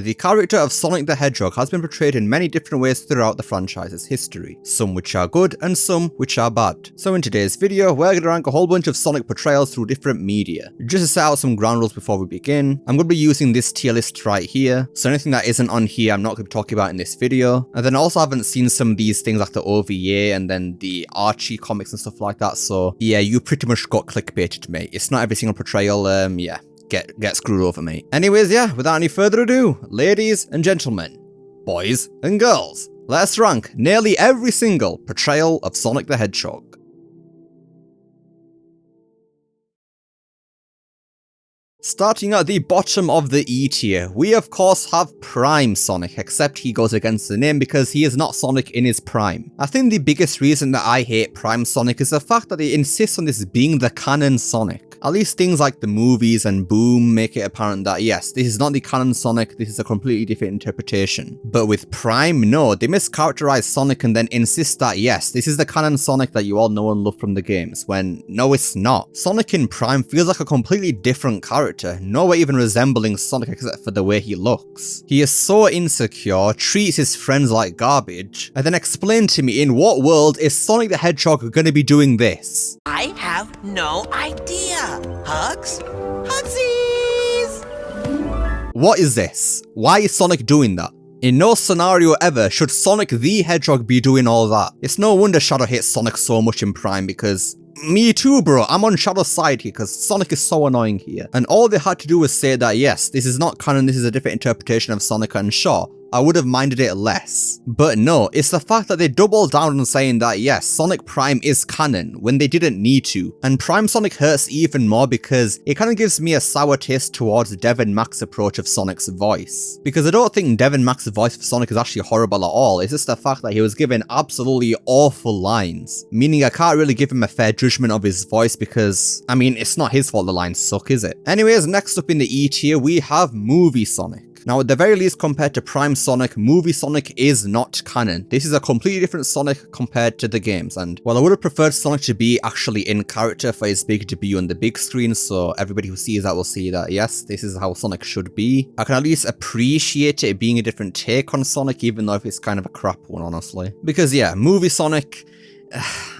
The character of Sonic the Hedgehog has been portrayed in many different ways throughout the franchise's history, some which are good and some which are bad. So in today's video, we're going to rank a whole bunch of Sonic portrayals through different media. Just to set out some ground rules before we begin, I'm going to be using this tier list right here, so anything that isn't on here I'm not going to be talking about in this video. And then also I haven't seen some of these things like the OVA and then the Archie comics and stuff like that, so yeah, you pretty much got clickbaited, mate. It's not every single portrayal, yeah. Get screwed over, mate. Anyways, yeah, without any further ado, ladies and gentlemen, boys and girls, let's rank nearly every single portrayal of Sonic the Hedgehog. Starting at the bottom of the E tier, we of course have Prime Sonic, except he goes against the name because he is not Sonic in his prime. I think the biggest reason that I hate Prime Sonic is the fact that they insist on this being the canon Sonic. At least things like the movies and Boom make it apparent that yes, this is not the canon Sonic, this is a completely different interpretation. But with Prime, no, they mischaracterize Sonic and then insist that yes, this is the canon Sonic that you all know and love from the games, when no it's not. Sonic in Prime feels like a completely different character, nowhere even resembling Sonic except for the way he looks. He is so insecure, treats his friends like garbage, and then explain to me in what world is Sonic the Hedgehog gonna be doing this? I have no idea. Hugs? Hugsies! What is this? Why is Sonic doing that? In no scenario ever should Sonic the Hedgehog be doing all that. It's no wonder Shadow hates Sonic so much in Prime because me too, bro. I'm on Shadow's side here because Sonic is so annoying here. And all they had to do was say that yes, this is not canon, this is a different interpretation of Sonic, and sure, I would have minded it less. But no, it's the fact that they doubled down on saying that yes, Sonic Prime is canon when they didn't need to. And Prime Sonic hurts even more because it kind of gives me a sour taste towards Devin Mack's approach of Sonic's voice. Because I don't think Devin Mack's voice for Sonic is actually horrible at all, it's just the fact that he was given absolutely awful lines. Meaning I can't really give him a fair judgment of his voice because, I mean, it's not his fault the lines suck, is it? Anyways, next up in the E tier we have Movie Sonic. Now at the very least compared to Prime Sonic, Movie Sonic is not canon. This is a completely different Sonic compared to the games, and while I would have preferred Sonic to be actually in character for his big debut on the big screen, so everybody who sees that will see that yes, this is how Sonic should be, I can at least appreciate it being a different take on Sonic, even though it's kind of a crap one, honestly. Because yeah, Movie Sonic,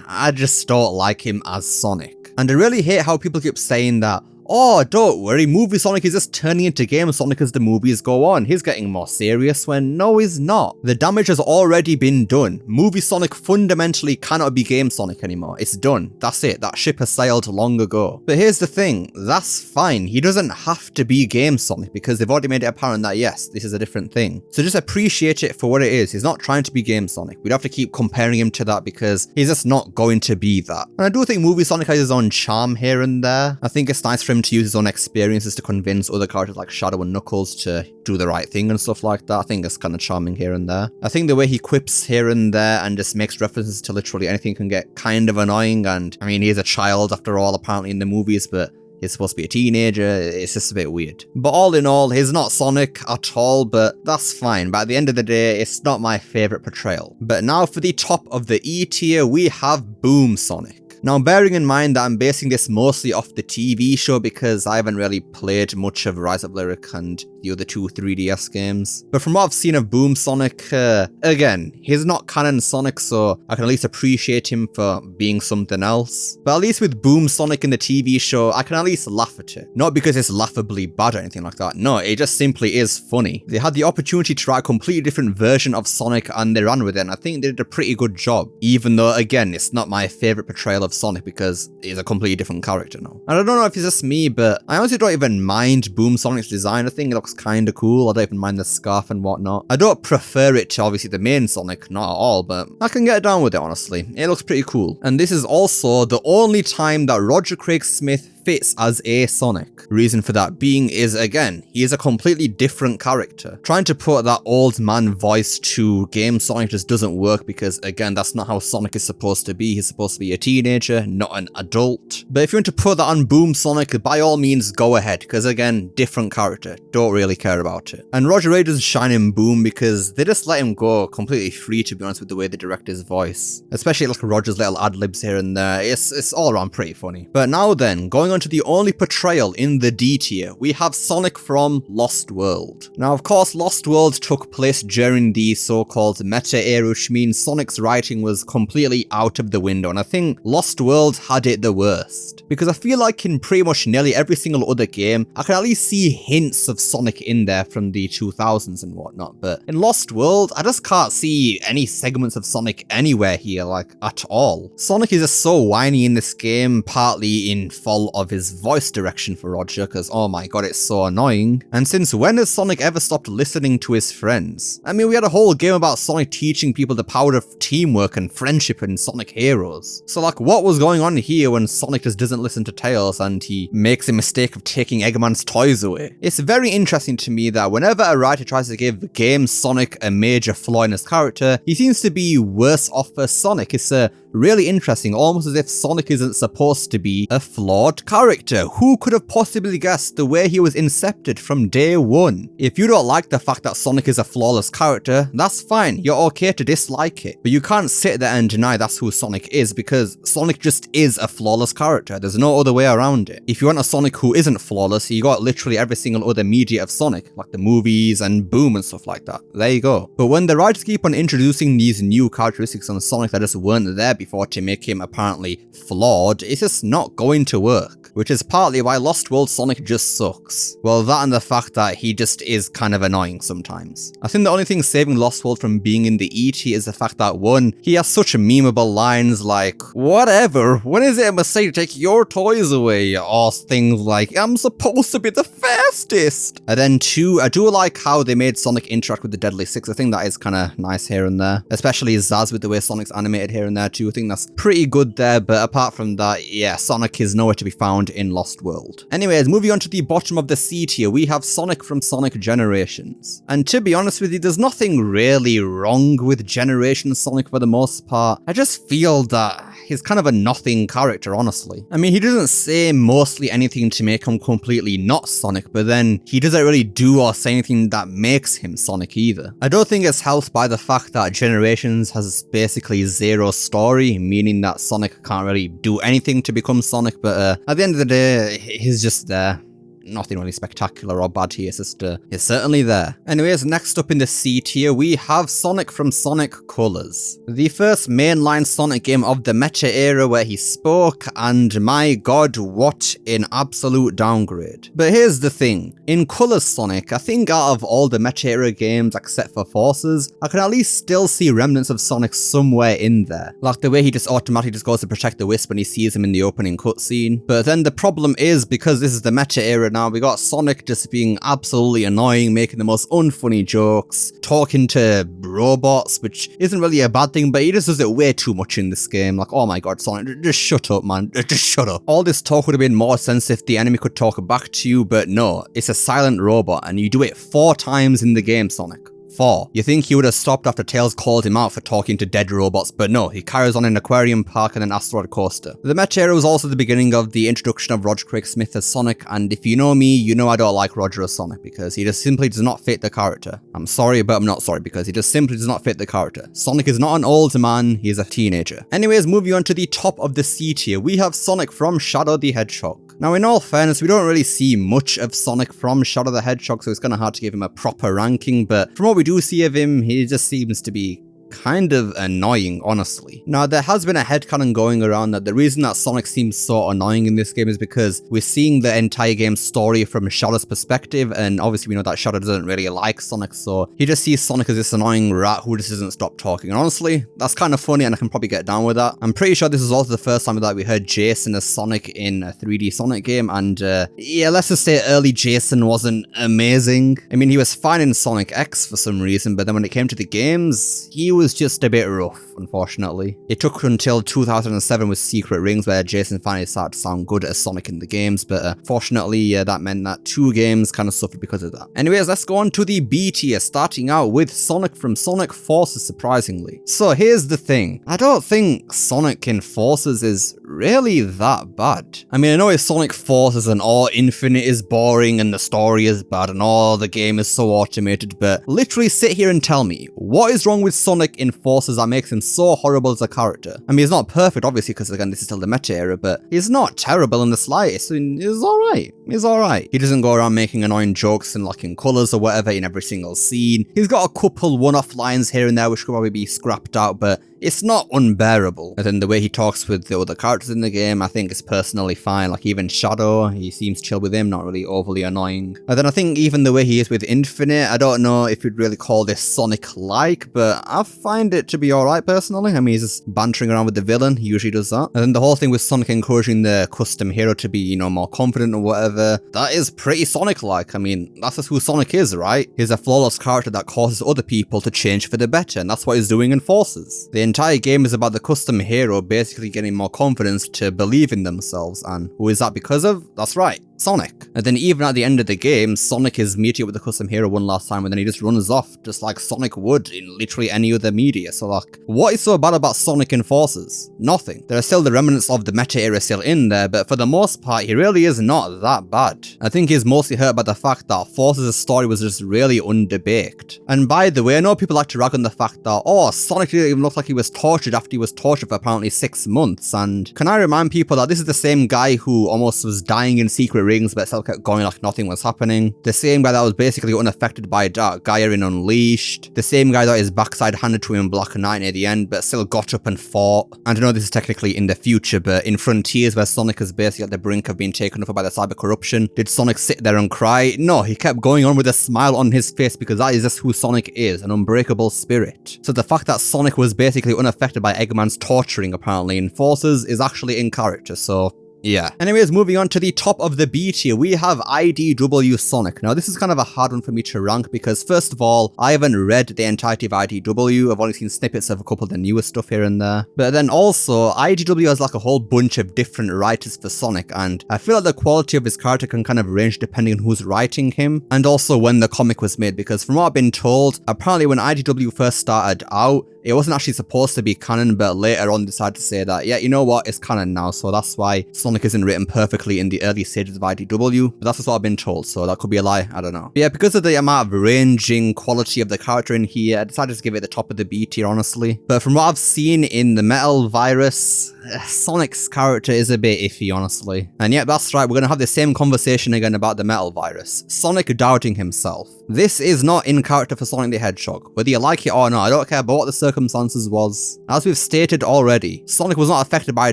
I just don't like him as Sonic. And I really hate how people keep saying that, oh, don't worry, Movie Sonic is just turning into Game Sonic as the movies go on. He's getting more serious, when no he's not. The damage has already been done. Movie Sonic fundamentally cannot be Game Sonic anymore. It's done. That's it. That ship has sailed long ago. But here's the thing, that's fine. He doesn't have to be Game Sonic because they've already made it apparent that yes, this is a different thing. So just appreciate it for what it is. He's not trying to be Game Sonic. We'd have to keep comparing him to that because he's just not going to be that. And I do think Movie Sonic has his own charm here and there. I think it's nice for him to use his own experiences to convince other characters like Shadow and Knuckles to do the right thing and stuff like that. I think it's kind of charming here and there. I think the way he quips here and there and just makes references to literally anything can get kind of annoying, and I mean, he's a child after all apparently in the movies, but he's supposed to be a teenager. It's just a bit weird. But all in all, he's not Sonic at all, but that's fine. But at the end of the day, it's not my favourite portrayal. But now for the top of the E tier, we have Boom Sonic. Now, bearing in mind that I'm basing this mostly off the TV show because I haven't really played much of Rise of Lyric and the other two 3DS games. But from what I've seen of Boom Sonic, again, he's not canon Sonic, so I can at least appreciate him for being something else. But at least with Boom Sonic in the TV show, I can at least laugh at it. Not because it's laughably bad or anything like that. No, it just simply is funny. They had the opportunity to try a completely different version of Sonic and they ran with it, and I think they did a pretty good job. Even though, again, it's not my favourite portrayal of Sonic because he's a completely different character now. And I don't know if it's just me, but I honestly don't even mind Boom Sonic's design. I think it looks kind of cool. I don't even mind the scarf and whatnot. I don't prefer it to obviously the main Sonic, not at all, but I can get down with it, honestly. It looks pretty cool. And this is also the only time that Roger Craig Smith fits as a Sonic. Reason for that being is, again, he is a completely different character. Trying to put that old man voice to Game Sonic just doesn't work because, again, that's not how Sonic is supposed to be. He's supposed to be a teenager, not an adult. But if you want to put that on Boom Sonic, by all means, go ahead, because, again, different character. Don't really care about it. And Roger Ray does shine in Boom because they just let him go completely free, to be honest, with the way they direct his voice. Especially like Roger's little ad-libs here and there. It's all around pretty funny. But now then, going going on to the only portrayal in the D tier, we have Sonic from Lost World. Now, of course, Lost World took place during the so-called meta era, which means Sonic's writing was completely out of the window, and I think Lost World had it the worst. Because I feel like in pretty much nearly every single other game, I can at least see hints of Sonic in there from the 2000s and whatnot, but in Lost World, I just can't see any segments of Sonic anywhere here, like, at all. Sonic is just so whiny in this game, partly in fault of his voice direction for Roger, because oh my god, it's so annoying. And since when has Sonic ever stopped listening to his friends? I mean, we had a whole game about Sonic teaching people the power of teamwork and friendship in Sonic Heroes. So like, what was going on here when Sonic just doesn't listen to Tails and he makes a mistake of taking Eggman's toys away? It's very interesting to me that whenever a writer tries to give Game Sonic a major flaw in his character, he seems to be worse off for Sonic. It's really interesting, almost as if Sonic isn't supposed to be a flawed character. Who could have possibly guessed the way he was incepted from day one? If you don't like the fact that Sonic is a flawless character, that's fine, you're okay to dislike it. But you can't sit there and deny that's who Sonic is, because Sonic just is a flawless character. There's no other way around it. If you want a Sonic who isn't flawless, you got literally every single other media of Sonic, like the movies and Boom and stuff like that. There you go. But when the writers keep on introducing these new characteristics on Sonic that just weren't there before to make him apparently flawed, it's just not going to work. Which is partly why Lost World Sonic just sucks. Well, that and the fact that he just is kind of annoying sometimes. I think the only thing saving Lost World from being in the E tier is the fact that, one, he has such memeable lines like, whatever, when is it a mistake to take your toys away? Or things like, I'm supposed to be the fastest. And then two, I do like how they made Sonic interact with the Deadly Six. I think that is kind of nice here and there. Especially Zaz with the way Sonic's animated here and there too. I think that's pretty good there, but apart from that, yeah, Sonic is nowhere to be found in Lost World. Anyways, moving on to the bottom of the C tier, we have Sonic from Sonic Generations. And to be honest with you, there's nothing really wrong with Generations Sonic for the most part. I just feel that he's kind of a nothing character, honestly. I mean, he doesn't say mostly anything to make him completely not Sonic, but then he doesn't really do or say anything that makes him Sonic either. I don't think it's helped by the fact that Generations has basically zero story, meaning that Sonic can't really do anything to become Sonic, but at the end of the day, he's just there. Nothing really spectacular or bad here, sister. It's certainly there. Anyways, next up in the C tier, we have Sonic from Sonic Colors. The first mainline Sonic game of the meta era where he spoke, and my god, what an absolute downgrade. But here's the thing. In Colors Sonic, I think out of all the meta era games except for Forces, I can at least still see remnants of Sonic somewhere in there. Like the way he just automatically just goes to protect the Wisp when he sees him in the opening cutscene. But then the problem is, because this is the meta era now, we got Sonic just being absolutely annoying, making the most unfunny jokes, talking to robots, which isn't really a bad thing, but he just does it way too much in this game. Like, oh my god, Sonic, just shut up, man. Just shut up. All this talk would have been more sense if the enemy could talk back to you, but no, it's a silent robot, and you do it 4 times in the game, Sonic. 4. You think he would have stopped after Tails called him out for talking to dead robots, but no, he carries on in Aquarium Park and an Asteroid Coaster. The meta era was also the beginning of the introduction of Roger Craig Smith as Sonic, and if you know me, you know I don't like Roger as Sonic because he just simply does not fit the character. I'm sorry, but I'm not sorry because he just simply does not fit the character. Sonic is not an old man, he is a teenager. Anyways, moving on to the top of the C tier, we have Sonic from Shadow the Hedgehog. Now, in all fairness, we don't really see much of Sonic from Shadow the Hedgehog, so it's kind of hard to give him a proper ranking, but from what we do see of him, he just seems to be kind of annoying, honestly. Now, there has been a headcanon going around that the reason that Sonic seems so annoying in this game is because we're seeing the entire game's story from Shadow's perspective, and obviously we know that Shadow doesn't really like Sonic, so he just sees Sonic as this annoying rat who just doesn't stop talking. And honestly, that's kind of funny and I can probably get down with that. I'm pretty sure this is also the first time that we heard Jason as Sonic in a 3D Sonic game, and yeah, let's just say early Jason wasn't amazing. I mean, he was fine in Sonic X for some reason, but then when it came to the games, he was just a bit rough, unfortunately. It took until 2007 with Secret Rings where Jason finally started to sound good as Sonic in the games, but fortunately that meant that 2 games kind of suffered because of that. Anyways, let's go on to the B tier, starting out with Sonic from Sonic Forces, surprisingly. So here's the thing, I don't think Sonic in Forces is really that bad. I mean, I know it's Sonic Forces and all Infinite is boring and the story is bad and all the game is so automated, but literally sit here and tell me, what is wrong with Sonic Sonic in Forces that makes him so horrible as a character? I mean, he's not perfect, obviously, because again, this is still the meta era, but he's not terrible in the slightest. I mean, he's alright. He's alright. He doesn't go around making annoying jokes and locking colours or whatever in every single scene. He's got a couple one-off lines here and there which could probably be scrapped out, but it's not unbearable. And then the way he talks with the other characters in the game, I think is personally fine. Like even Shadow, he seems chill with him, not really overly annoying. And then I think even the way he is with Infinite, I don't know if you'd really call this Sonic-like, but I find it to be alright personally. I mean, he's just bantering around with the villain, he usually does that. And then the whole thing with Sonic encouraging the custom hero to be, you know, more confident or whatever, that is pretty Sonic-like. I mean, that's just who Sonic is, right? He's a flawless character that causes other people to change for the better, and that's what he's doing in Forces. The entire game is about the custom hero basically getting more confidence to believe in themselves, and who is that because of? That's right, Sonic. And then even at the end of the game, Sonic is meeting up with the custom hero one last time and then he just runs off, just like Sonic would in literally any other media. So like, what is so bad about Sonic in Forces? Nothing. There are still the remnants of the meta era still in there, but for the most part, he really is not that bad. I think he's mostly hurt by the fact that Forces' story was just really underbaked. And by the way, I know people like to rag on the fact that, oh, Sonic didn't even look like he was tortured after he was tortured for apparently 6 months, and can I remind people that this is the same guy who almost was dying in secret rings but still kept going like nothing was happening, the same guy that was basically unaffected by Dark Gaia in Unleashed, the same guy that his backside handed to him in Black Knight near the end but still got up and fought. And I know this is technically in the future, but in Frontiers where Sonic is basically at the brink of being taken over by the cyber corruption, did Sonic sit there and cry? No, he kept going on with a smile on his face because that is just who Sonic is, an unbreakable spirit. So the fact that Sonic was basically unaffected by Eggman's torturing apparently in Forces is actually in character, so yeah. Anyways, moving on to the top of the B tier, we have IDW Sonic. Now, this is kind of a hard one for me to rank because, first of all, I haven't read the entirety of IDW. I've only seen snippets of a couple of the newer stuff here and there. But then also, IDW has like a whole bunch of different writers for Sonic, and I feel like the quality of his character can kind of range depending on who's writing him, and also when the comic was made, because from what I've been told, apparently when IDW first started out, it wasn't actually supposed to be canon, but later on decided to say that, yeah, you know what, it's canon now, so that's why Sonic isn't written perfectly in the early stages of IDW, but that's just what I've been told, so that could be a lie, I don't know. But yeah, because of the amount of ranging quality of the character in here, I decided to give it the top of the B tier, honestly. But from what I've seen in the Metal Virus, Sonic's character is a bit iffy, honestly. And yeah, that's right, we're going to have the same conversation again about the Metal Virus. Sonic doubting himself. This is not in character for Sonic the Hedgehog. Whether you like it or not, I don't care about what the circumstances was. As we've stated already, Sonic was not affected by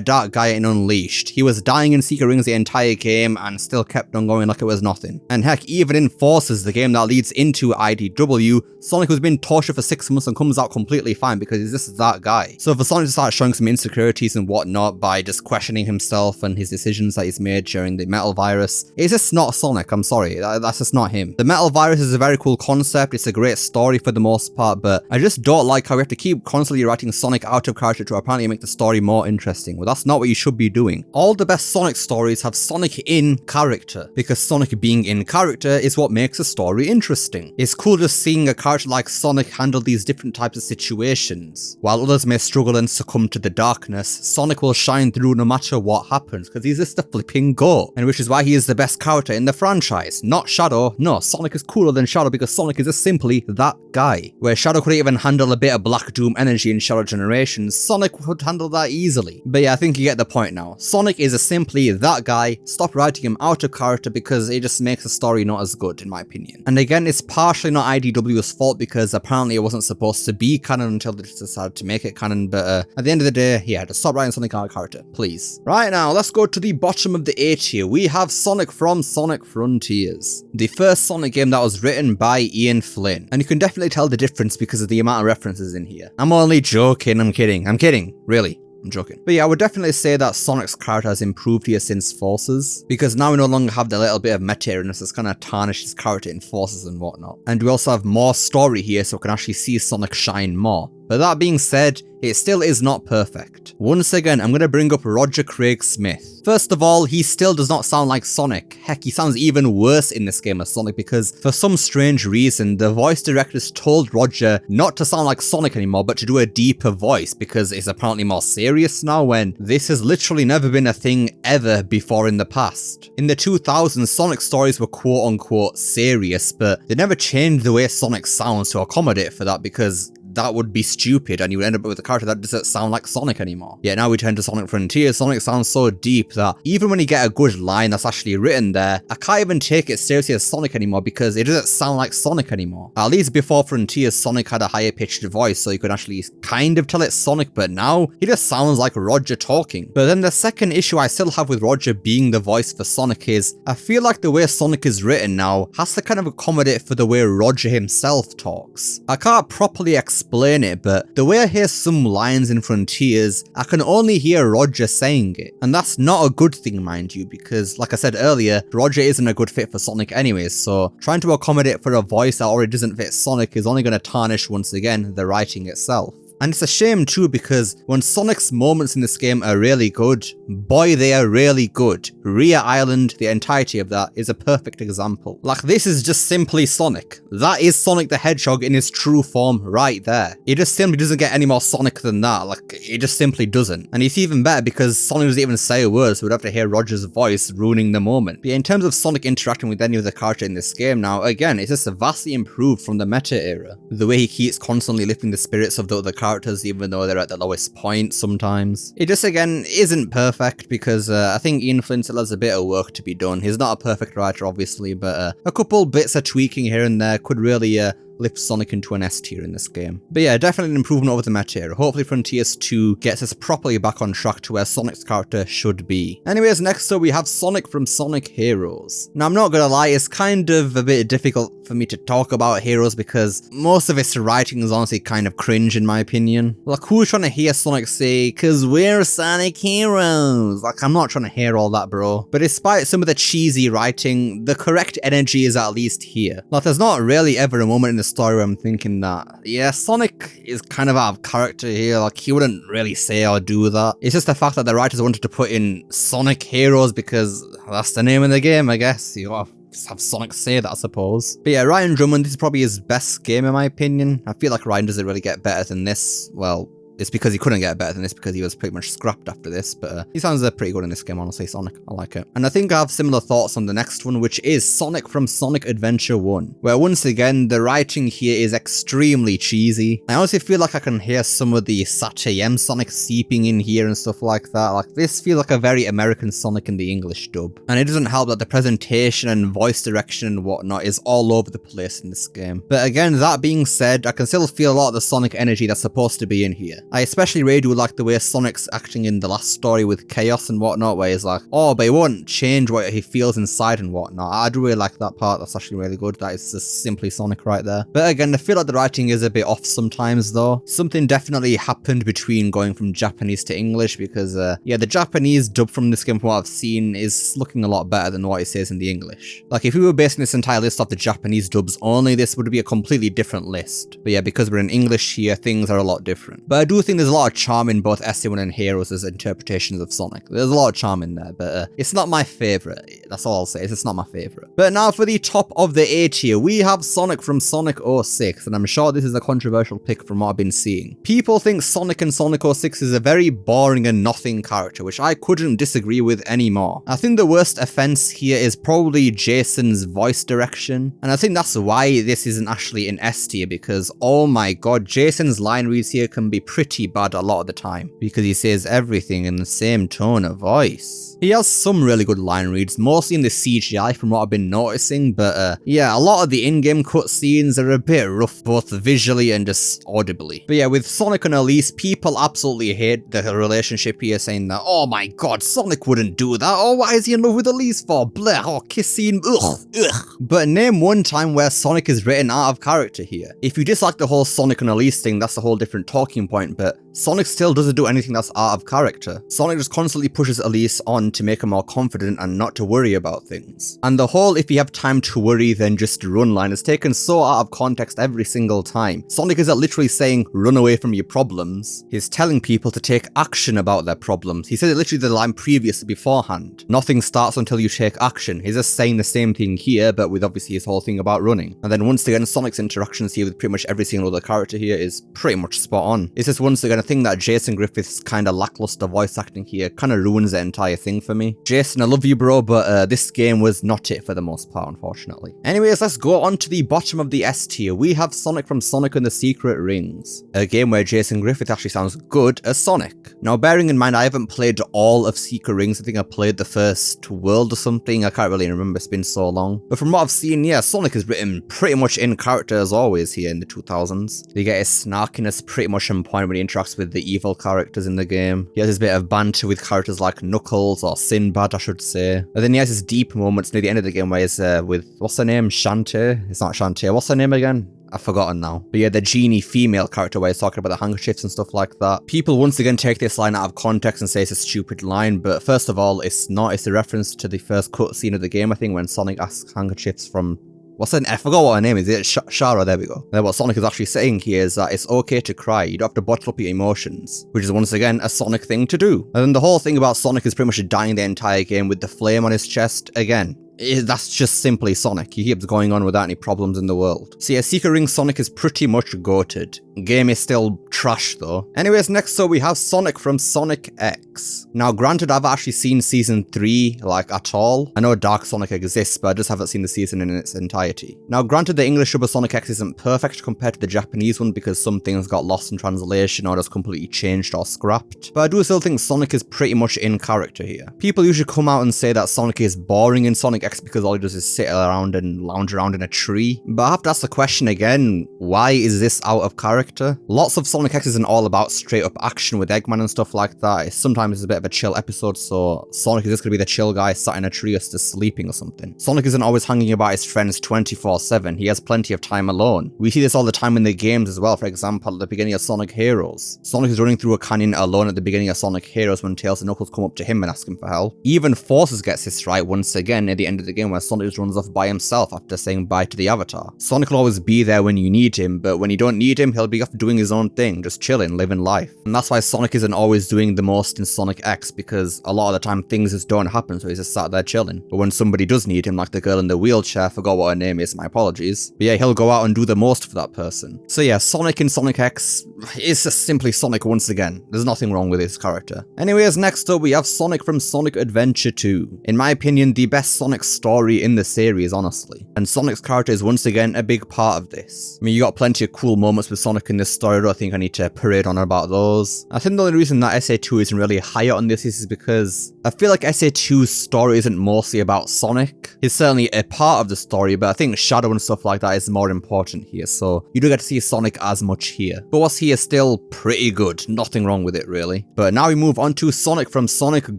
Dark Gaia in Unleashed. He was dying in secret rings the entire game and still kept on going like it was nothing. And heck, even in Forces, the game that leads into IDW, Sonic was being tortured for 6 months and comes out completely fine because he's just that guy. So for Sonic to start showing some insecurities and whatnot by just questioning himself and his decisions that he's made during the Metal Virus, it's just not Sonic, I'm sorry, that's just not him. The Metal Virus is a very cool concept, it's a great story for the most part, but I just don't like how we have to keep constantly writing Sonic out of character to apparently make the story more interesting. Well, that's not what you should be doing. All the best Sonic stories have Sonic in character, because Sonic being in character is what makes a story interesting. It's cool just seeing a character like Sonic handle these different types of situations. While others may struggle and succumb to the darkness, Sonic will shine through no matter what happens, because he's just a flipping goat, and which is why he is the best character in the franchise. Not Shadow, no, Sonic is cooler than Shadow because Sonic is just simply that guy. Where Shadow could even handle a bit of Black Doom energy in Shadow Generations, Sonic would handle that easily. But yeah, I think you get the point now. Sonic is simply that guy. Stop writing him out of character because it just makes the story not as good, in my opinion. And again, it's partially not IDW's fault because apparently it wasn't supposed to be canon until they decided to make it canon, but at the end of the day, yeah, just stop writing Sonic out of character, please. Right now, let's go to the bottom of the A tier. We have Sonic from Sonic Frontiers, the first Sonic game that was written by Ian Flynn, and you can definitely tell the difference because of the amount of references in here. I'm only joking, I'm kidding, really. I'm joking. But yeah, I would definitely say that Sonic's character has improved here since Forces, because now we no longer have the little bit of meta-ness that's kind of tarnished his character in Forces and whatnot. And we also have more story here, so we can actually see Sonic shine more. But that being said, it still is not perfect. Once again, I'm going to bring up Roger Craig Smith. First of all, he still does not sound like Sonic. Heck, he sounds even worse in this game as Sonic because for some strange reason, the voice directors told Roger not to sound like Sonic anymore, but to do a deeper voice because it's apparently more serious now, when this has literally never been a thing ever before in the past. In the 2000s, Sonic stories were quote unquote serious, but they never changed the way Sonic sounds to accommodate for that because that would be stupid and you would end up with a character that doesn't sound like Sonic anymore. Yet now we turn to Sonic Frontiers. Sonic sounds so deep that even when you get a good line that's actually written there, I can't even take it seriously as Sonic anymore because it doesn't sound like Sonic anymore. At least before Frontiers, Sonic had a higher pitched voice so you could actually kind of tell it's Sonic, but now he just sounds like Roger talking. But then the second issue I still have with Roger being the voice for Sonic is, I feel like the way Sonic is written now has to kind of accommodate for the way Roger himself talks. I can't properly explain it, but the way I hear some lines in Frontiers, I can only hear Roger saying it. And that's not a good thing, mind you, because like I said earlier, Roger isn't a good fit for Sonic anyways, so trying to accommodate for a voice that already doesn't fit Sonic is only going to tarnish once again the writing itself. And it's a shame too because when Sonic's moments in this game are really good, boy they are really good. Rhea Island, the entirety of that, is a perfect example. Like this is just simply Sonic. That is Sonic the Hedgehog in his true form right there. It just simply doesn't get any more Sonic than that, like it just simply doesn't. And it's even better because Sonic doesn't even say a word, so we'd have to hear Roger's voice ruining the moment. But yeah, in terms of Sonic interacting with any other character in this game now, again, it's just vastly improved from the meta era. The way he keeps constantly lifting the spirits of the other characters even though they're at the lowest point sometimes. It just again isn't perfect because I think Ian Flynn still has a bit of work to be done. He's not a perfect writer obviously, but a couple bits of tweaking here and there could really lift Sonic into an S tier in this game. But yeah, definitely an improvement over the meta era. Hopefully Frontiers 2 gets us properly back on track to where Sonic's character should be. Anyways, next up we have Sonic from Sonic Heroes. Now I'm not gonna lie, it's kind of a bit difficult for me to talk about Heroes because most of its writing is honestly kind of cringe in my opinion. Like who's trying to hear Sonic say, "'Cause we're Sonic Heroes"? Like I'm not trying to hear all that, bro. But despite some of the cheesy writing, the correct energy is at least here. Like there's not really ever a moment in the story where I'm thinking that, yeah, Sonic is kind of out of character here, like he wouldn't really say or do that. It's just the fact that the writers wanted to put in Sonic Heroes because that's the name of the game, I guess. You gotta have Sonic say that, I suppose. But yeah, Ryan Drummond, this is probably his best game in my opinion. I feel like Ryan doesn't really get better than this. Well, it's because he couldn't get better than this because he was pretty much scrapped after this, but he sounds pretty good in this game, honestly, Sonic. I like it. And I think I have similar thoughts on the next one, which is Sonic from Sonic Adventure 1, where once again, the writing here is extremely cheesy. I honestly feel like I can hear some of the Sat.AM Sonic seeping in here and stuff like that. Like, this feels like a very American Sonic in the English dub. And it doesn't help that the presentation and voice direction and whatnot is all over the place in this game. But again, that being said, I can still feel a lot of the Sonic energy that's supposed to be in here. I especially really do like the way Sonic's acting in the last story with Chaos and whatnot, where he's like, oh, but he won't change what he feels inside and whatnot. I do really like that part. That's actually really good. That is just simply Sonic right there. But again, I feel like the writing is a bit off sometimes though. Something definitely happened between going from Japanese to English because, yeah, the Japanese dub from this game from what I've seen is looking a lot better than what it says in the English. Like, if we were basing this entire list off the Japanese dubs only, this would be a completely different list. But yeah, because we're in English here, things are a lot different. But I do think there's a lot of charm in both SE1 and Heroes as interpretations of Sonic. There's a lot of charm in there, but it's not my favourite. That's all I'll say, it's not my favourite. But now for the top of the A tier, we have Sonic from Sonic 06, and I'm sure this is a controversial pick from what I've been seeing. People think Sonic in Sonic 06 is a very boring and nothing character, which I couldn't disagree with anymore. I think the worst offence here is probably Jason's voice direction, and I think that's why this isn't actually in S tier, because oh my god, Jason's line reads here can be pretty bad a lot of the time, because he says everything in the same tone of voice. He has some really good line reads, mostly in the CGI from what I've been noticing, but yeah, a lot of the in-game cutscenes are a bit rough, both visually and just audibly. But yeah, with Sonic and Elise, people absolutely hate the relationship here, saying that, oh my god, Sonic wouldn't do that, oh why is he in love with Elise for, blah, oh kiss scene, ugh, ugh. But name one time where Sonic is written out of character here. If you dislike the whole Sonic and Elise thing, that's a whole different talking point, but Sonic still doesn't do anything that's out of character. Sonic just constantly pushes Elise on to make her more confident and not to worry about things. And the whole if you have time to worry then just run line is taken so out of context every single time. Sonic isn't literally saying run away from your problems, he's telling people to take action about their problems. He said it literally the line previously beforehand. Nothing starts until you take action. He's just saying the same thing here, but with obviously his whole thing about running. And then once again, Sonic's interactions here with pretty much every single other character here is pretty much spot on. It's just once again I think that Jason Griffith's kind of lackluster voice acting here kind of ruins the entire thing for me. Jason, I love you, bro, but this game was not it for the most part, unfortunately. Anyways, let's go on to the bottom of the S tier. We have Sonic from Sonic and the Secret Rings, a game where Jason Griffith actually sounds good as Sonic. Now, bearing in mind, I haven't played all of Secret Rings. I think I played the first world or something. I can't really remember, it's been so long. But from what I've seen, yeah, Sonic is written pretty much in character as always here in the 2000s. You get his snarkiness pretty much on point when he interacts with the evil characters in the game. He has his bit of banter with characters like Knuckles, or Sinbad, I should say. And then he has his deep moments near the end of the game where he's with, what's her name? Shantae? It's not Shantae. What's her name again? I've forgotten now. But yeah, the genie female character where he's talking about the handkerchiefs and stuff like that. People once again take this line out of context and say it's a stupid line, but first of all, it's not. It's a reference to the first cutscene of the game, I think, when Sonic asks handkerchiefs from... What's her name? I forgot what her name is. Is it Shara? There we go. And what Sonic is actually saying here is that it's okay to cry. You don't have to bottle up your emotions, which is once again a Sonic thing to do. And then the whole thing about Sonic is pretty much dying the entire game with the flame on his chest again. That's just simply Sonic. He keeps going on without any problems in the world. So yeah, Secret Ring Sonic is pretty much goated. Game is still trash though. Anyways, next up we have Sonic from Sonic X. Now granted, I've actually seen season 3 like at all. I know Dark Sonic exists, but I just haven't seen the season in its entirety. Now granted, the English dub of Sonic X isn't perfect compared to the Japanese one because some things got lost in translation or just completely changed or scrapped. But I do still think Sonic is pretty much in character here. People usually come out and say that Sonic is boring in Sonic X because all he does is sit around and lounge around in a tree. But I have to ask the question again, why is this out of character? Lots of Sonic X isn't all about straight up action with Eggman and stuff like that. Sometimes it's a bit of a chill episode, so Sonic is just gonna be the chill guy sat in a tree or just sleeping or something. Sonic isn't always hanging about his friends 24/7. He has plenty of time alone. We see this all the time in the games as well. For example, at the beginning of Sonic Heroes, Sonic is running through a canyon alone at the beginning of Sonic Heroes when Tails and Knuckles come up to him and ask him for help. Even Forces gets this right once again at the end of the game where Sonic just runs off by himself after saying bye to the Avatar. Sonic will always be there when you need him, but when you don't need him, he'll be off doing his own thing, just chilling, living life. And that's why Sonic isn't always doing the most in Sonic X, because a lot of the time things just don't happen, so he's just sat there chilling. But when somebody does need him, like the girl in the wheelchair, I forgot what her name is, my apologies. But yeah, he'll go out and do the most for that person. So yeah, Sonic in Sonic X is just simply Sonic once again. There's nothing wrong with his character. Anyways, next up we have Sonic from Sonic Adventure 2. In my opinion, the best Sonic story in the series, honestly. And Sonic's character is once again a big part of this. I mean, you got plenty of cool moments with Sonic in this story, I don't think I need to parade on about those. I think the only reason that SA2 isn't really higher on this is because I feel like SA2's story isn't mostly about Sonic. He's certainly a part of the story, but I think Shadow and stuff like that is more important here, so you do get to see Sonic as much here. But what's here still pretty good, nothing wrong with it really. But now we move on to Sonic from Sonic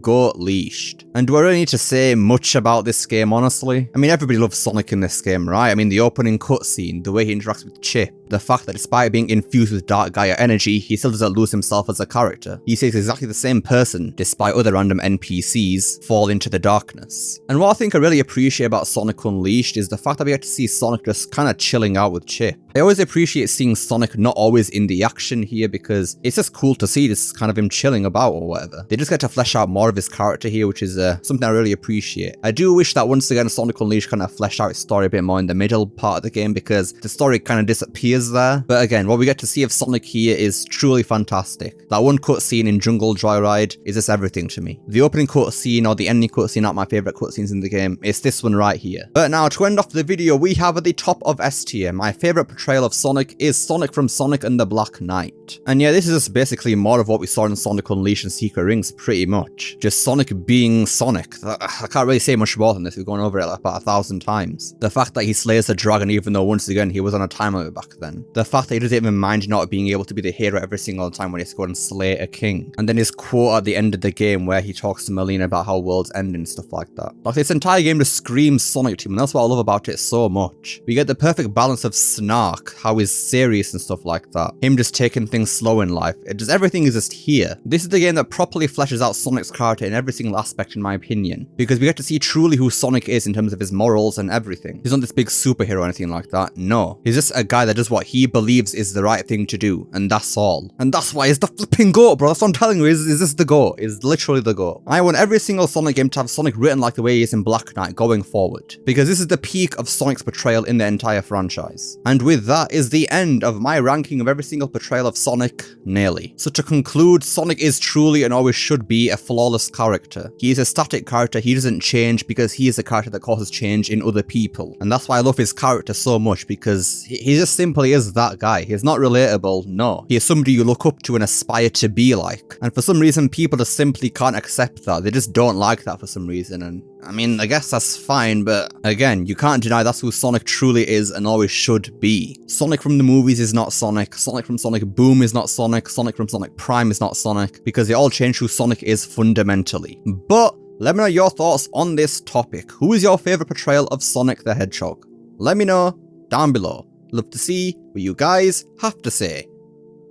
Go Leashed. And do I really need to say much about this game, honestly? I mean, everybody loves Sonic in this game, right? I mean, the opening cutscene, the way he interacts with Chip, the fact that despite being infused with Dark Gaia energy, he still doesn't lose himself as a character. He stays exactly the same person, despite other random NPCs fall into the darkness. And what I think I really appreciate about Sonic Unleashed is the fact that we get to see Sonic just kind of chilling out with Chip. I always appreciate seeing Sonic not always in the action here because it's just cool to see this kind of him chilling about or whatever. They just get to flesh out more of his character here, which is something I really appreciate. I do wish that once again Sonic Unleashed kind of fleshed out his story a bit more in the middle part of the game because the story kind of disappears there. But again, what we get to see of Sonic here is truly fantastic. That one cutscene in Jungle Joyride is just everything to me. The opening cutscene or the ending cutscene aren't my favourite cutscenes in the game. It's this one right here. But now to end off the video, we have at the top of S tier, my favourite portrayal of Sonic is Sonic from Sonic and the Black Knight. And yeah, this is just basically more of what we saw in Sonic Unleashed and Secret Rings pretty much. Just Sonic being Sonic. I can't really say much more than this, we've gone over it like about 1,000 times. The fact that he slays the dragon even though once again he was on a time limit back then. The fact that he doesn't even mind not being able to be the hero every single time when he has to go and slay a king. And then his quote at the end of the game where he talks to Melina about how worlds end and stuff like that. Like this entire game just screams Sonic to me, and that's what I love about it so much. We get the perfect balance of snark, how he's serious and stuff like that. Him just taking things slow in life. Everything is just here. This is the game that properly fleshes out Sonic's character in every single aspect in my opinion. Because we get to see truly who Sonic is in terms of his morals and everything. He's not this big superhero or anything like that, no. He's just a guy that does what he believes is the right thing to do, and that's all. And that's why he's the flipping GOAT, bro. That's what I'm telling you, is this the GOAT? Is literally the GOAT. I want every single Sonic game to have Sonic written like the way he is in Black Knight going forward. Because this is the peak of Sonic's portrayal in the entire franchise. And with with that is the end of my ranking of every single portrayal of Sonic, nearly. So to conclude, Sonic is truly and always should be a flawless character. He is a static character, he doesn't change because he is a character that causes change in other people. And that's why I love his character so much, because he just simply is that guy. He's not relatable, no. He is somebody you look up to and aspire to be like. And for some reason, people just simply can't accept that. They just don't like that for some reason. And I mean, I guess that's fine, but again, you can't deny that's who Sonic truly is and always should be. Sonic from the movies is not Sonic, Sonic from Sonic Boom is not Sonic, Sonic from Sonic Prime is not Sonic, because they all change who Sonic is fundamentally. But let me know your thoughts on this topic. Who is your favourite portrayal of Sonic the Hedgehog? Let me know down below. Love to see what you guys have to say.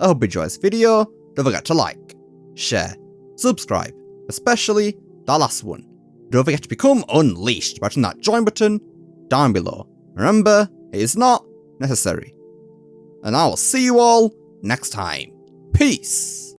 I hope you enjoyed this video. Don't forget to like, share, subscribe, especially that last one. Don't forget to become unleashed by pressing that join button down below. Remember, it is not necessary. And I will see you all next time. Peace.